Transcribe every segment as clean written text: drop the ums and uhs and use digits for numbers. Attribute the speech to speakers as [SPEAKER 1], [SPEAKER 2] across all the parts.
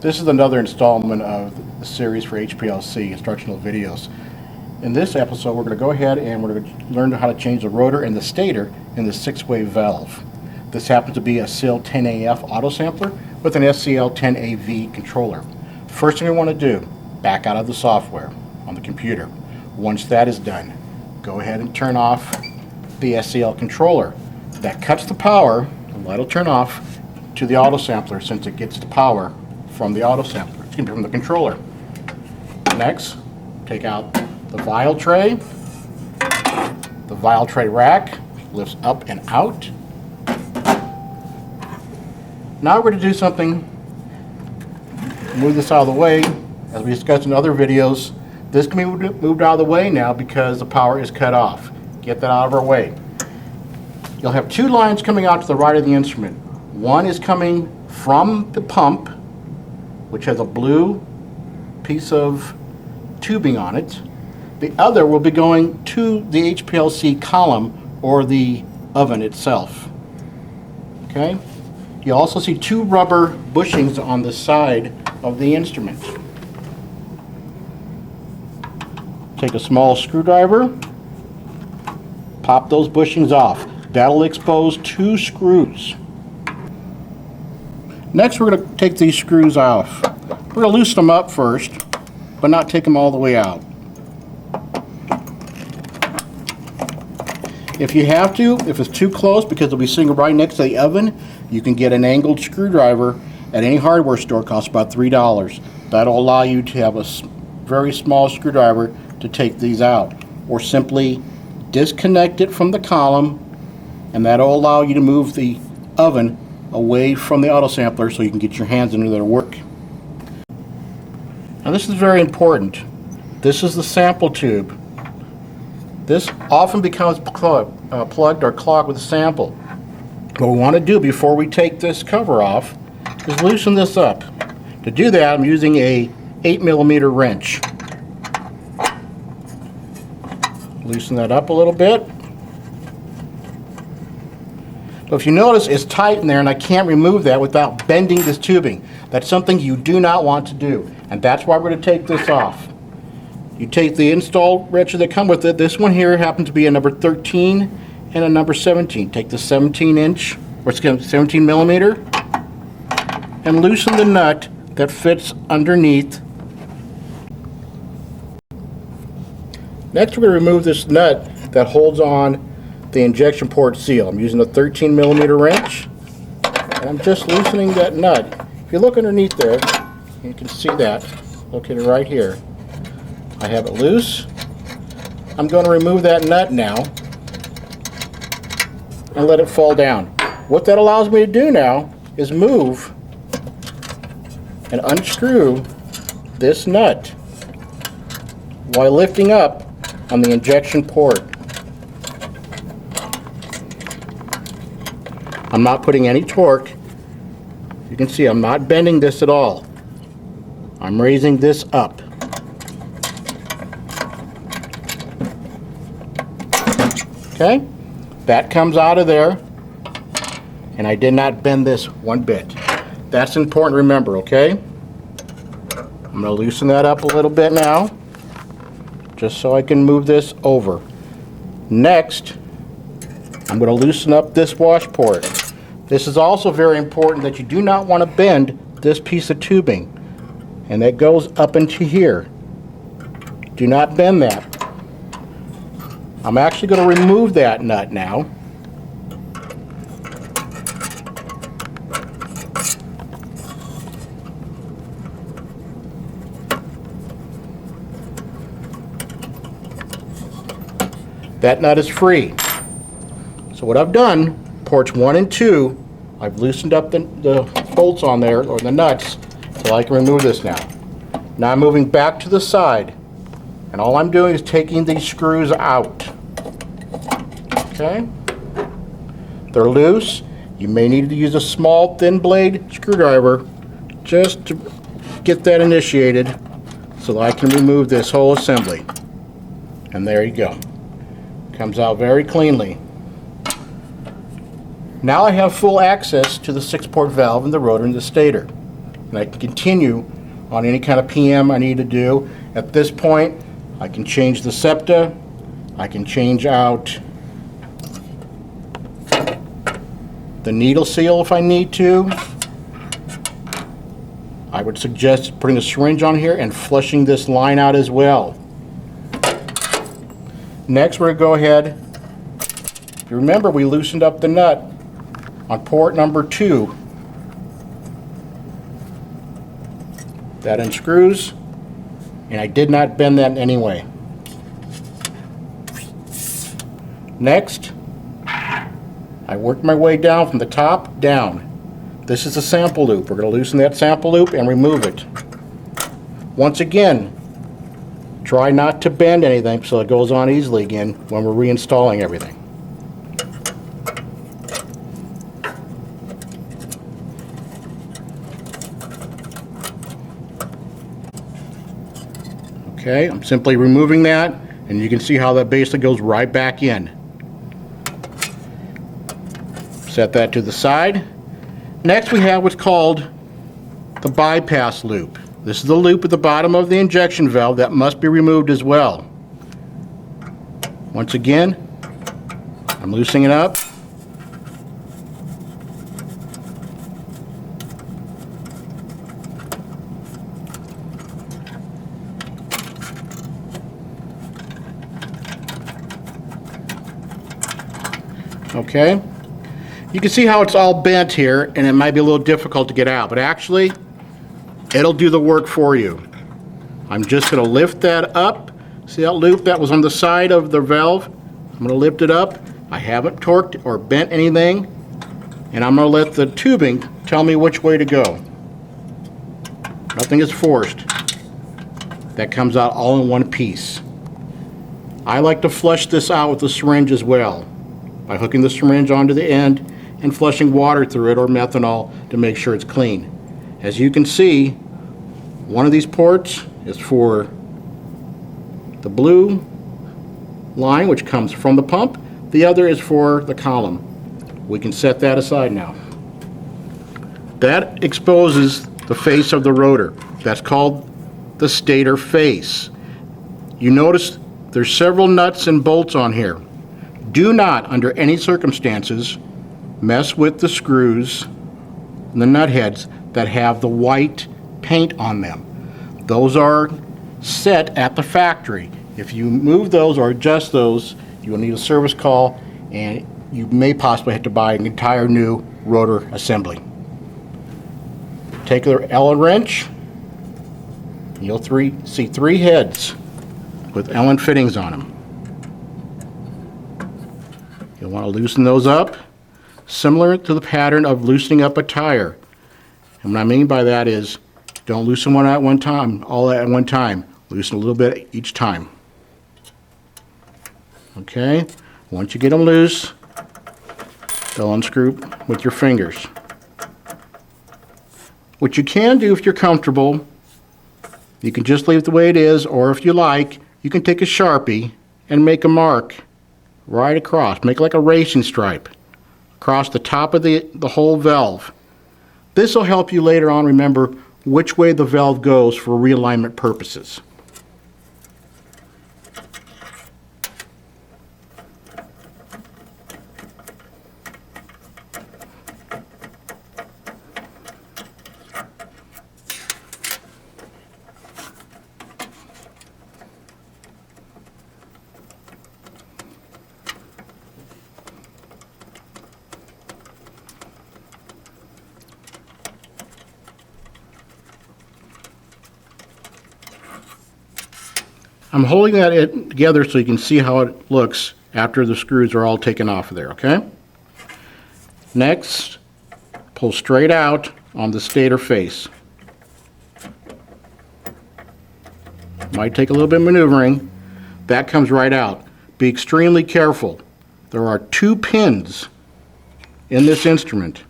[SPEAKER 1] This is another installment of the series for HPLC instructional videos. In this episode, we're going to go ahead and we're going to learn how to change the rotor and the stator in the 6-way valve. This happens to be a SIL-10AF autosampler with an SIL-10AV controller. First thing we want to do, back out of the software on the computer. Once that is done, go ahead and turn off the SIL controller. That cuts the power, the light will turn off, to the autosampler since it gets the power from the autosampler, excuse me, from the controller. Next, take out the vial tray. The vial tray rack lifts up and out. Now we're going to do something, move this out of the way. As we discussed in other videos, this can be moved out of the way now because the power is cut off. Get that out of our way. You'll have two lines coming out to the right of the instrument. One is coming from the pump, which has a blue piece of tubing on it. The other will be going to the HPLC column or the oven itself. Okay? You also see two rubber bushings on the side of the instrument. Take a small screwdriver, pop those bushings off. That'll expose two screws. Next, we're going to take these screws off. We're going to loosen them up first, but not take them all the way out. If you have to, if it's too close, because they'll be sitting right next to the oven, you can get an angled screwdriver at any hardware store. It costs about $3. That'll allow you to have a very small screwdriver to take these out. Or simply disconnect it from the column, and that'll allow you to move the oven away from the autosampler so you can get your hands into their work. Now this is very important. This is the sample tube. This often becomes plugged or clogged with a sample. What we want to do before we take this cover off is loosen this up. To do that, I'm using a 8mm wrench. Loosen that up a little bit. So if you notice, it's tight in there and I can't remove that without bending this tubing. That's something you do not want to do, and that's why we're going to take this off. You take the install wrenches that come with it. This one here happens to be a number 13 and a number 17. Take the 17-inch, or 17mm, and loosen the nut that fits underneath. Next, we're going to remove this nut that holds on the injection port seal. I'm using a 13mm wrench, and I'm just loosening that nut. If you look underneath there, you can see that located right here. I have it loose. I'm going to remove that nut now and let it fall down. What that allows me to do now is move and unscrew this nut while lifting up on the injection port. I'm not putting any torque. You can see I'm not bending this at all. I'm raising this up. Okay? That comes out of there, and I did not bend this one bit. That's important to remember, okay? I'm going to loosen that up a little bit now, just so I can move this over. Next, I'm going to loosen up this wash port. This is also very important that you do not want to bend this piece of tubing, and that goes up into here. Do not bend that. I'm actually going to remove that nut now. That nut is free. So what I've done, ports 1 and 2, I've loosened up the bolts on there, or the nuts, so I can remove this now. Now I'm moving back to the side, and all I'm doing is taking these screws out. Okay? They're loose. You may need to use a small thin blade screwdriver just to get that initiated so that I can remove this whole assembly. And there you go. Comes out very cleanly. Now I have full access to the 6-port valve and the rotor and the stator. and I can continue on any kind of PM I need to do. At this point, I can change the septa, I can change out the needle seal if I need to. I would suggest putting a syringe on here and flushing this line out as well. Next, we're going to go ahead. If you remember, we loosened up the nut on port number 2. That unscrews, and I did not bend that in any way. Next, I worked my way down from the top down. This is a sample loop. We're going to loosen that sample loop and remove it. Once again, try not to bend anything so it goes on easily again when we're reinstalling everything. Okay, I'm simply removing that, and you can see how that basically goes right back in. Set that to the side. Next, we have what's called the bypass loop. This is the loop at the bottom of the injection valve that must be removed as well. Once again, I'm loosening it up. Okay. You can see how it's all bent here, and it might be a little difficult to get out, but actually, it'll do the work for you. I'm just going to lift that up. See that loop that was on the side of the valve? I'm going to lift it up. I haven't torqued or bent anything, and I'm going to let the tubing tell me which way to go. Nothing is forced. That comes out all in one piece. I like to flush this out with a syringe as well, by hooking the syringe onto the end and flushing water through it or methanol to make sure it's clean. As you can see, one of these ports is for the blue line, which comes from the pump. The other is for the column. We can set that aside now. That exposes the face of the rotor. That's called the stator face. You notice there's several nuts and bolts on here. Do not, under any circumstances, mess with the screws and the nut heads that have the white paint on them. Those are set at the factory. If you move those or adjust those, you will need a service call, and you may possibly have to buy an entire new rotor assembly. Take the Allen wrench, and you'll see 3 heads with Allen fittings on them. You'll want to loosen those up, similar to the pattern of loosening up a tire. And what I mean by that is, don't loosen one at one time, all at one time. Loosen a little bit each time. Okay, once you get them loose, they'll unscrew with your fingers. What you can do if you're comfortable, you can just leave it the way it is, or if you like, you can take a Sharpie and make a mark right across. Make like a racing stripe across the top of the whole valve. This will help you later on remember which way the valve goes for realignment purposes. I'm holding that together so you can see how it looks after the screws are all taken off of there, okay? Next, pull straight out on the stator face. Might take a little bit of maneuvering. That comes right out. Be extremely careful. There are 2 pins in this instrument.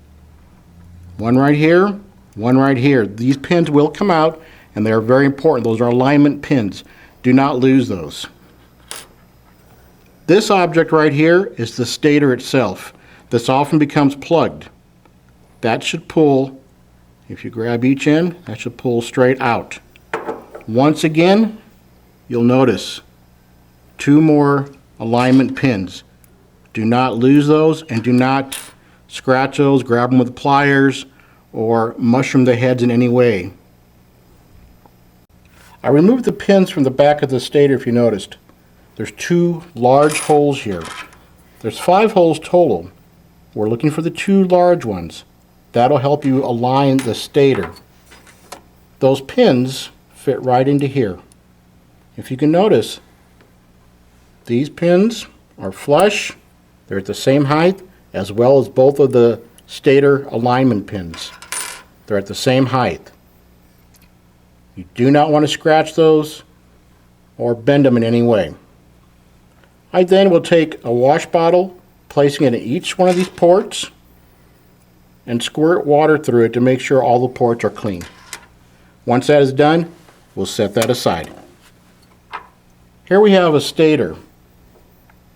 [SPEAKER 1] One right here, one right here. These pins will come out, and they're very important. Those are alignment pins. Do not lose those. This object right here is the stator itself. This often becomes plugged. That should pull If you grab each end, that should pull straight out. Once again, you'll notice 2 more alignment pins. Do not lose those, and do not scratch those, grab them with pliers, or mushroom the heads in any way. I removed the pins from the back of the stator if you noticed. There's 2 large holes here. There's 5 holes total. We're looking for the 2 large ones. That'll help you align the stator. Those pins fit right into here. If you can notice, these pins are flush. They're at the same height, as well as both of the stator alignment pins. They're at the same height. You do not want to scratch those or bend them in any way. I then will take a wash bottle, placing it in each one of these ports, and squirt water through it to make sure all the ports are clean. Once that is done, we'll set that aside. Here we have a stator.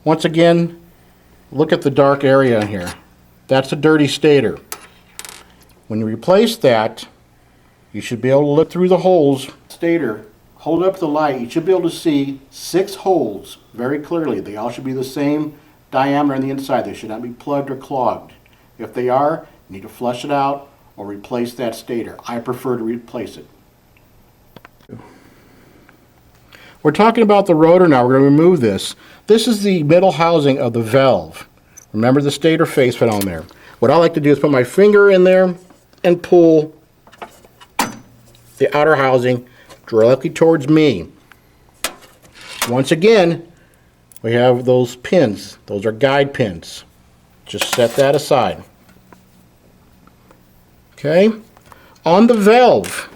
[SPEAKER 1] Once again, look at the dark area here. That's a dirty stator. When you replace that, you should be able to look through the holes. Stator, hold up the light. You should be able to see 6 holes very clearly. They all should be the same diameter on the inside. They should not be plugged or clogged. If they are, you need to flush it out or replace that stator. I prefer to replace it. We're talking about the rotor now. We're going to remove this. This is the middle housing of the valve. Remember the stator face fit on there. What I like to do is put my finger in there and pull the outer housing directly towards me. Once again, we have those pins. Those are guide pins. Just set that aside. Okay? On the valve,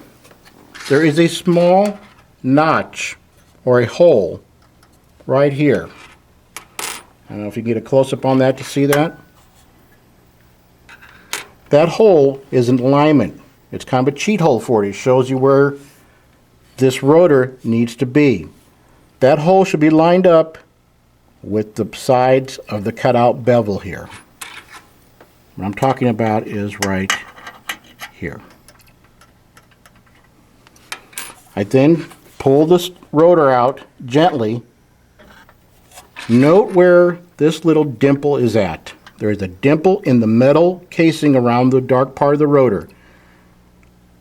[SPEAKER 1] there is a small notch or a hole right here. I don't know if you can get a close-up on that to see that. That hole is an alignment. It's kind of a cheat hole for you. It shows you where this rotor needs to be. That hole should be lined up with the sides of the cutout bevel here. What I'm talking about is right here. I then pull this rotor out gently. Note where this little dimple is at. There is a dimple in the metal casing around the dark part of the rotor.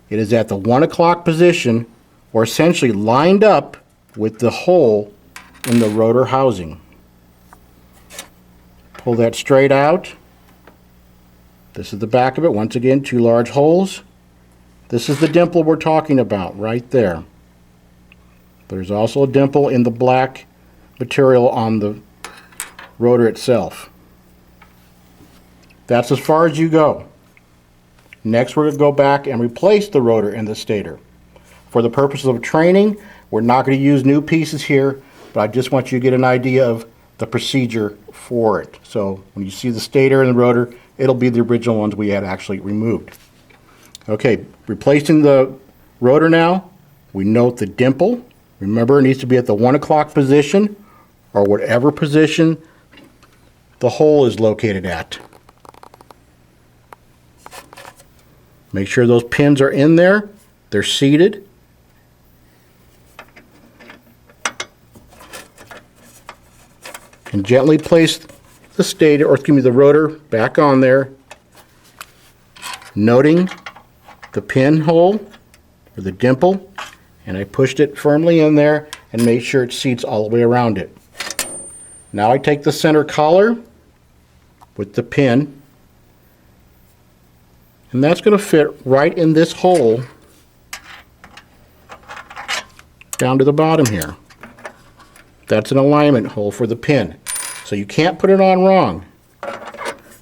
[SPEAKER 1] It is at the 1 o'clock position, or essentially lined up with the hole in the rotor housing. Pull that straight out. This is the back of it. Once again, 2 large holes. This is the dimple we're talking about right there. There's also a dimple in the black material on the rotor itself. That's as far as you go. Next, we're going to go back and replace the rotor and the stator. For the purposes of training, we're not going to use new pieces here, but I just want you to get an idea of the procedure for it. So when you see the stator and the rotor, it'll be the original ones we had actually removed. Okay, replacing the rotor now, we note the dimple. Remember, it needs to be at the 1 o'clock position, or whatever position the hole is located at. Make sure those pins are in there. They're seated. And gently place the stator, or excuse me, the rotor back on there, noting the pinhole or the dimple, and I pushed it firmly in there and made sure it seats all the way around it. Now I take the center collar with the pin, and that's going to fit right in this hole down to the bottom here. That's an alignment hole for the pin. So you can't put it on wrong.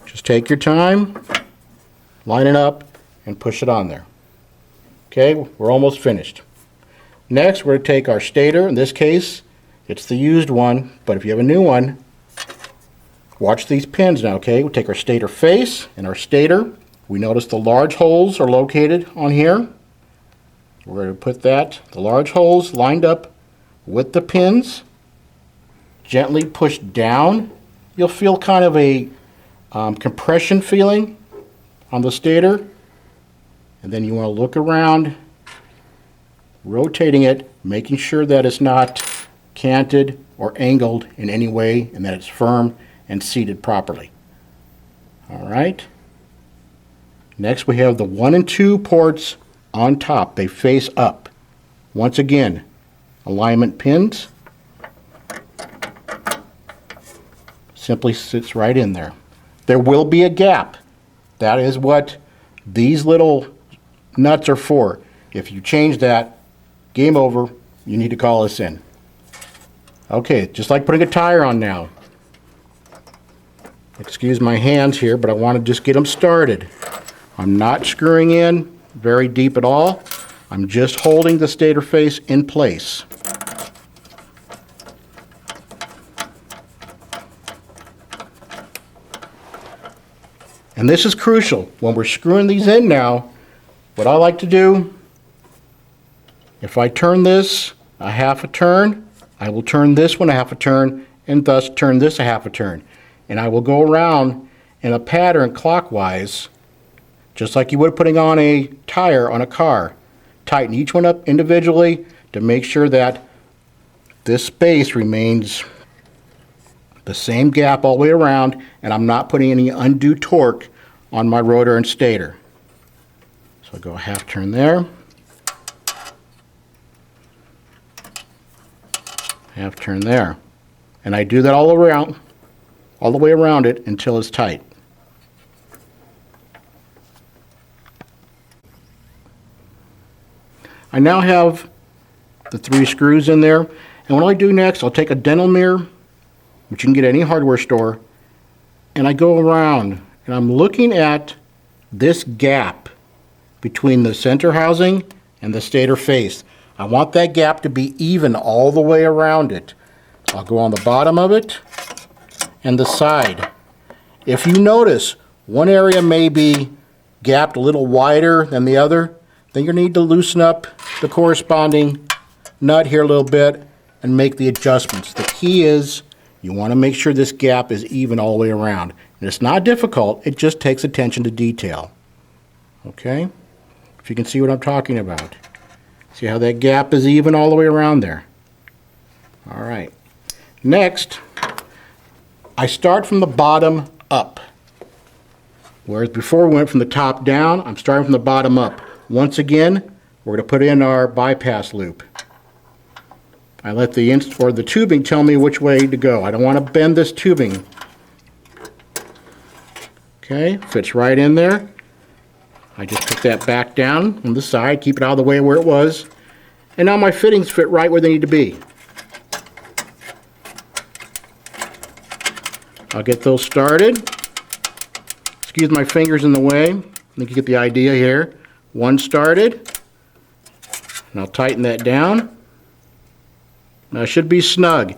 [SPEAKER 1] Just take your time, line it up, and push it on there. Okay, we're almost finished. Next, we're going to take our stator. In this case, it's the used one, but if you have a new one, watch these pins now, okay? We'll take our stator face and our stator. We notice the large holes are located on here. We're going to put the large holes lined up with the pins. Gently push down. You'll feel kind of a compression feeling on the stator. and then you want to look around, rotating it, making sure that it's not canted or angled in any way and that it's firm and seated properly. All right. Next we have the 1 and 2 ports on top. They face up. Once again, alignment pins. Simply sits right in there. There will be a gap. That is what these little nuts are for. If you change that, game over. You need to call us in. Okay, just like putting a tire on now. Excuse my hands here, but I want to just get them started. I'm not screwing in very deep at all. I'm just holding the stator face in place. And this is crucial. When we're screwing these in now, what I like to do, if I turn this a half a turn, I will turn this one a half a turn, and thus turn this a half a turn. And I will go around in a pattern clockwise, just like you would putting on a tire on a car. Tighten each one up individually to make sure that this space remains the same gap all the way around, and I'm not putting any undue torque on my rotor and stator. So I'll go a half turn there, half turn there, and I do that all the way around it until it's tight. I now have the 3 screws in there, and what I do next, I'll take a dental mirror, which you can get at any hardware store, and I go around and I'm looking at this gap between the center housing and the stator face. I want that gap to be even all the way around it. I'll go on the bottom of it and the side. If you notice one area may be gapped a little wider than the other, then you need to loosen up the corresponding nut here a little bit and make the adjustments. The key is you want to make sure this gap is even all the way around. And it's not difficult, it just takes attention to detail. Okay? If you can see what I'm talking about. See how that gap is even all the way around there. All right. Next, I start from the bottom up. Whereas before we went from the top down, I'm starting from the bottom up. Once again, we're going to put in our bypass loop. I let the tubing tell me which way to go. I don't want to bend this tubing. Okay, fits right in there. I just put that back down on the side, keep it out of the way where it was. And now my fittings fit right where they need to be. I'll get those started. Excuse my fingers in the way. I think you get the idea here. One started. And I'll tighten that down. Now it should be snug.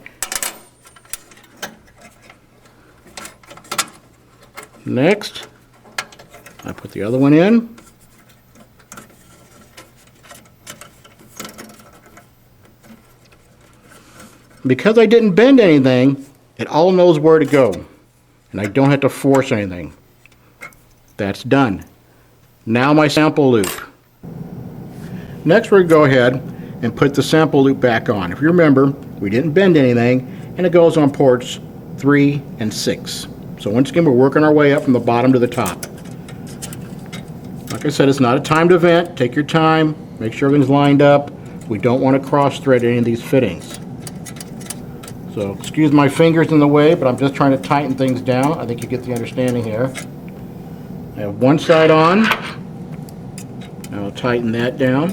[SPEAKER 1] Next, I put the other one in. Because I didn't bend anything, it all knows where to go. And I don't have to force anything. That's done. Now my sample loop. Next we're going to go ahead and put the sample loop back on. If you remember, we didn't bend anything, and it goes on ports 3 and 6. So once again, we're working our way up from the bottom to the top. Like I said, it's not a timed event. Take your time, make sure everything's lined up. We don't want to cross thread any of these fittings. So excuse my fingers in the way, but I'm just trying to tighten things down. I think you get the understanding here. I have one side on. Now I'll tighten that down.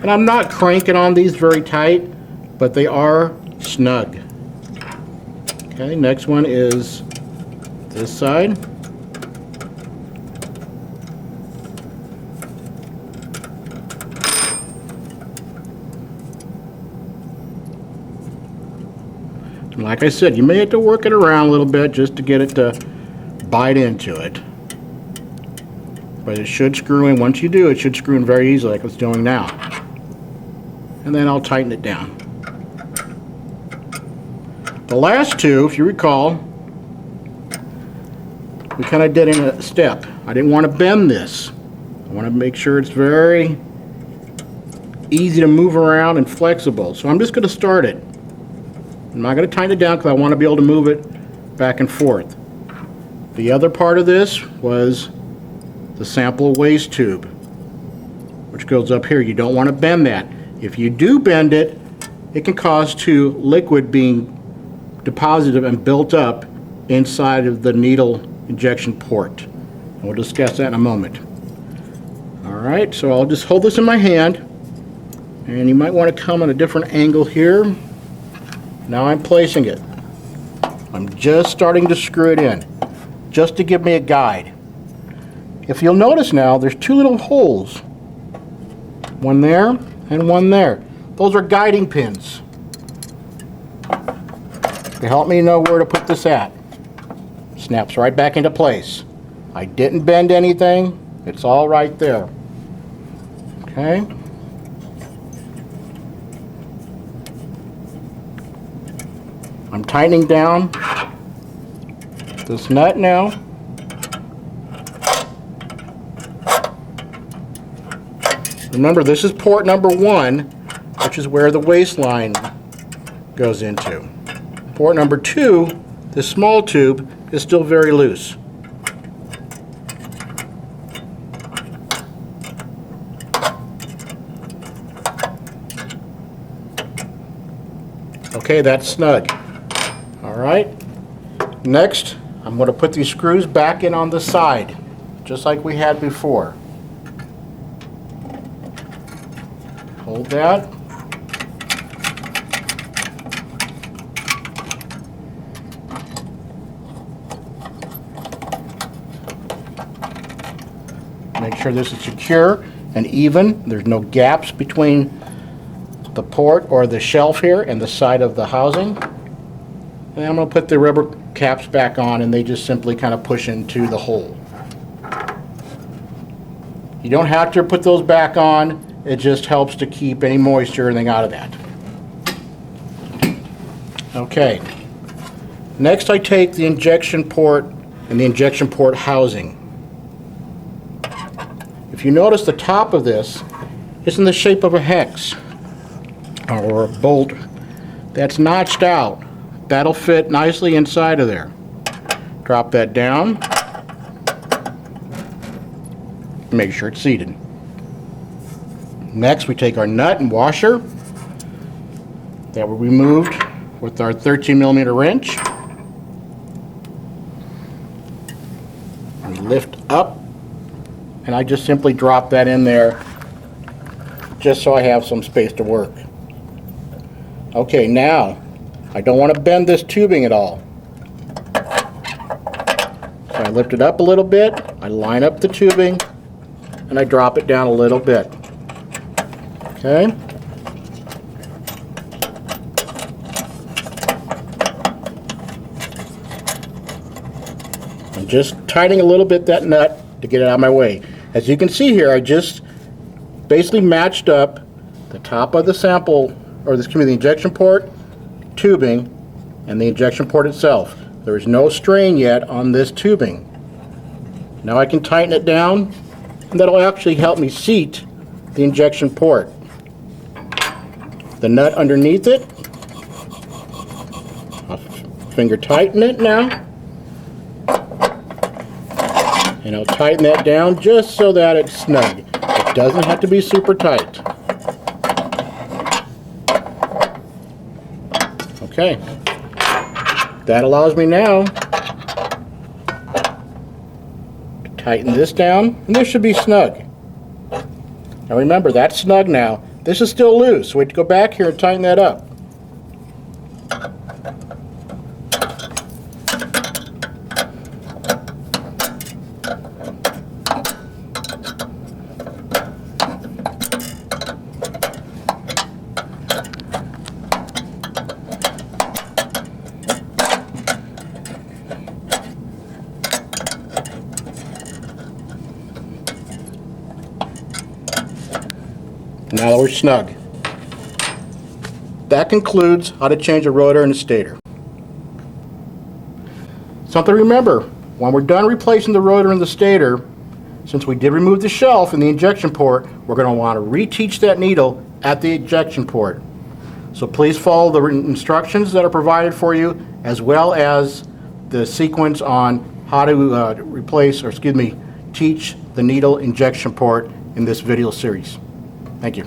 [SPEAKER 1] And I'm not cranking on these very tight, but they are snug. Okay, next one is this side. And like I said, you may have to work it around a little bit just to get it to bite into it. But it should screw in. Once you do, it should screw in very easily like it's doing now. And then I'll tighten it down. The last two, if you recall, we kind of did in a step. I didn't want to bend this. I want to make sure it's very easy to move around and flexible. So I'm just going to start it. I'm not going to tighten it down because I want to be able to move it back and forth. The other part of this was the sample waste tube, which goes up here. You don't want to bend that. If you do bend it, it can cause to liquid being deposited and built up inside of the needle injection port. And we'll discuss that in a moment. Alright, so I'll just hold this in my hand, and you might want to come at a different angle here. Now I'm placing it. I'm just starting to screw it in, just to give me a guide. If you'll notice now, there's two little holes. One there and one there. Those are guiding pins. They help me know where to put this at. Snaps right back into place. I didn't bend anything. It's all right there. Okay. I'm tightening down this nut now. Remember, this is port number 1, which is where the waistline goes into. Port number 2, this small tube, is still very loose. Okay, that's snug. Alright, next I'm going to put these screws back in on the side, just like we had before. Hold that. Make sure this is secure and even. There's no gaps between the port or the shelf here and the side of the housing. And I'm going to put the rubber caps back on, and they just simply kind of push into the hole. You don't have to put those back on. It just helps to keep any moisture or anything out of that. Okay. Next, I take the injection port and the injection port housing. If you notice, the top of this is in the shape of a hex or a bolt that's notched out. That'll fit nicely inside of there. Drop that down. Make sure it's seated. Next, we take our nut and washer that we removed with our 13mm wrench. We lift up, and I just simply drop that in there just so I have some space to work. Okay, now I don't want to bend this tubing at all. So I lift it up a little bit, I line up the tubing, and I drop it down a little bit. Okay. I'm just tightening a little bit that nut to get it out of my way. As you can see here, I just basically matched up the top of the sample, or this can be the injection port, tubing, and the injection port itself. There is no strain yet on this tubing. Now I can tighten it down, and that'll actually help me seat the injection port. The nut underneath it, I'll finger tighten it now, and I'll tighten that down just so that it's snug. It doesn't have to be super tight. Okay, that allows me now to tighten this down, and this should be snug. Now remember, that's snug now. This is still loose, so we have to go back here and tighten that up. Now that we're snug. That concludes how to change a rotor and a stator. Something to remember, When we're done replacing the rotor and the stator, since we did remove the shelf and the injection port, we're going to want to reteach that needle at the ejection port. So please follow the instructions that are provided for you, as well as the sequence on how to teach the needle injection port in this video series. Thank you.